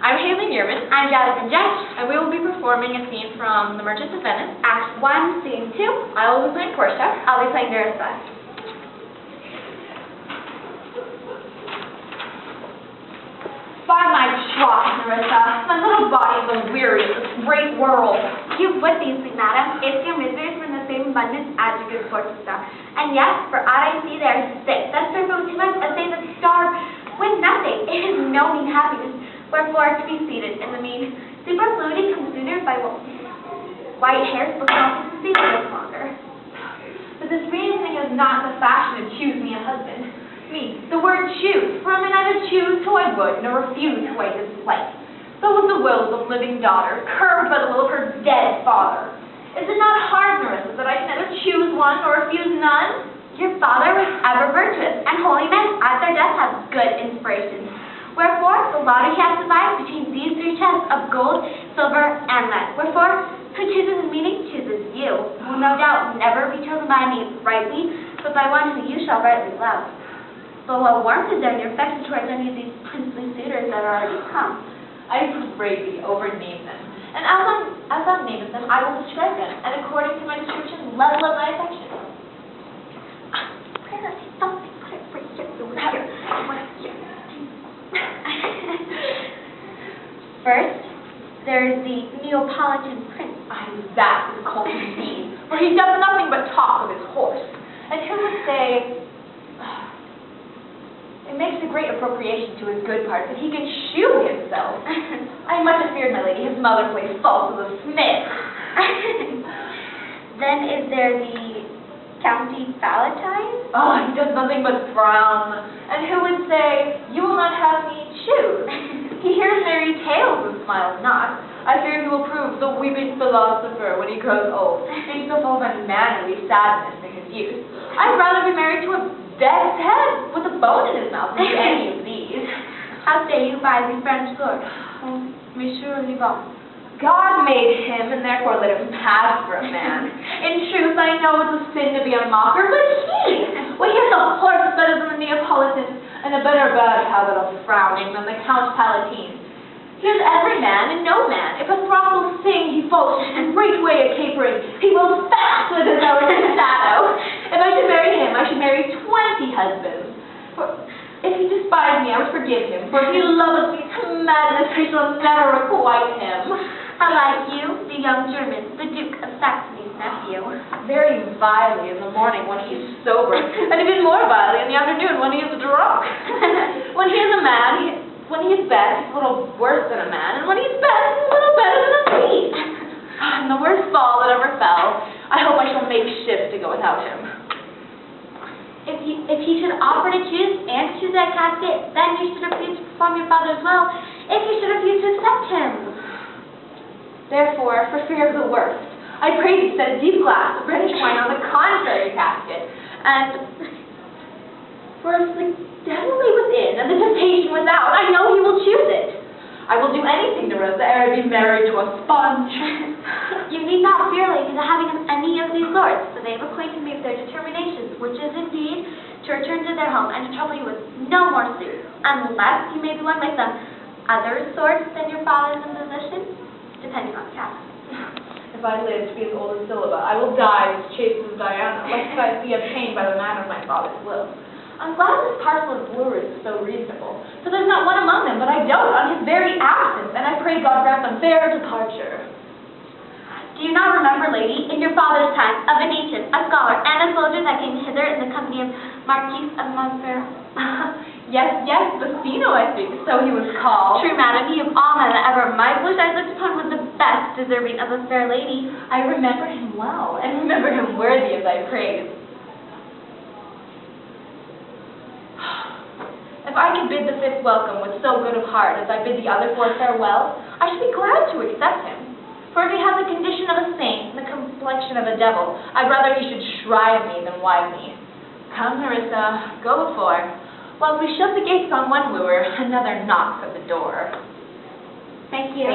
I'm Haley Neerman. I'm Jonathan Judge. And we will be performing a scene from The Merchant of Venice. Act 1, Scene 2. I will be playing Portia. I'll be playing Nerissa. By my troth, Nerissa, my little body is weary of this great world. You would be, sweet madam, if your miseries were in the same abundance as your good fortune star. And yes, for aught I see, there are six that serve for too much as they that starve with nothing. It is no mean happiness. Wherefore, to be seated in the mean superfluity considered by white hairs for consistency lives longer. But this reasoning is not the fashion to choose me a husband. Me, the word choose, for I may neither choose who I would, nor refuse who I dislike. So with the will of the living daughter, curbed by the will of her dead father. Is it not hard, Nerissa, that I can neither choose one nor refuse none? Your father was ever virtuous, and holy men at their death have good inspirations. Wherefore, the lot he has divided between these three chests of gold, silver, and lead. Wherefore, who chooses meaning chooses you, who will no doubt never be chosen by me rightly, but by one who you shall rightly love. But what warmth is there in your affection towards any of these princely suitors that are already come? I pray thee, overname them. And as thou namest them, I will describe them, and according to my description, level of my affection. Where is he? Something. Put it right here. Right here. First, there's the Neapolitan prince. That is called indeed, for he does nothing but talk of his horse. And who would say, it makes a great appropriation to his good parts that he can shoe himself. I much afeard, my lady, his mother plays false with a smith. Then is there the County Palatine? Oh, he does nothing but frown. And who would say, you will not have me choose? He hears merry tales and smiles not. I fear he will prove the weeping philosopher when he grows old, being so full of unmannerly sadness in his youth. I'd rather be married to a death's head with a bone in his mouth than to any of these. How say you by the French lord, Monsieur Livon? God made him, and therefore let him pass for a man. In truth, I know it's a sin to be a mocker, but he has a horse better than the Neapolitan, and a better bad habit of frowning than the Count Palatine. He is every man and no man. If a thrall will sing, he follows a great way a capering. He will fast with his elegant shadow. If I should marry him, I should marry 20 husbands. For if he despised me, I would forgive him. For if he loveth me to madness, I shall never requite him. Unlike you, the young German, the Duke of Saxony's nephew. Very vilely in the morning when he is sober, and even more vilely in the afternoon when he is drunk. When he is a man, when he is bad, he's a little worse than a man, and when he's bad, he's a little better than a thief. And the worst fall that ever fell, I hope I shall make shift to go without him. If he should offer to choose and choose that casket, then you should refuse to perform your father's will, if you should refuse to accept him. Therefore, for fear of the worst, I pray thee set a deep glass of British wine on the contrary casket, and for if the devil lay within and the temptation without, I know he will choose it. I will do anything, Nerissa, ere I be married to a sponge. You need not fear, lady, the having of any of these lords, for they have acquainted me with their determinations, which is indeed to return to their home and to trouble you with no more suit, unless you may be won by some other sort than your father's in position, depending on the cast. If I live to be as old as Syllaba, I will die as chaste as Diana, lest I be obtained by the manner of my father's will. I'm glad this parcel of lures is so reasonable, for there's not one among them but I dote on his very absence, and I pray God grant them fair departure. Do you not remember, lady, in your father's time, a Venetian, a scholar, and a soldier that came hither in the company of Marquis of Montferrat? Yes, Bassino, I think, so he was called. True, madam, he of all men that ever my wish I looked upon was the best deserving of a fair lady. I remember him well, and remember him worthy of thy praise. If I could bid the fifth welcome with so good of heart as I bid the other four farewell, I should be glad to accept him. For if he has the condition of a saint and the complexion of a devil, I'd rather he should shrive me than wive me. Come, Nerissa, go before. While we shut the gates on one wooer, another knocks at the door. Thank you.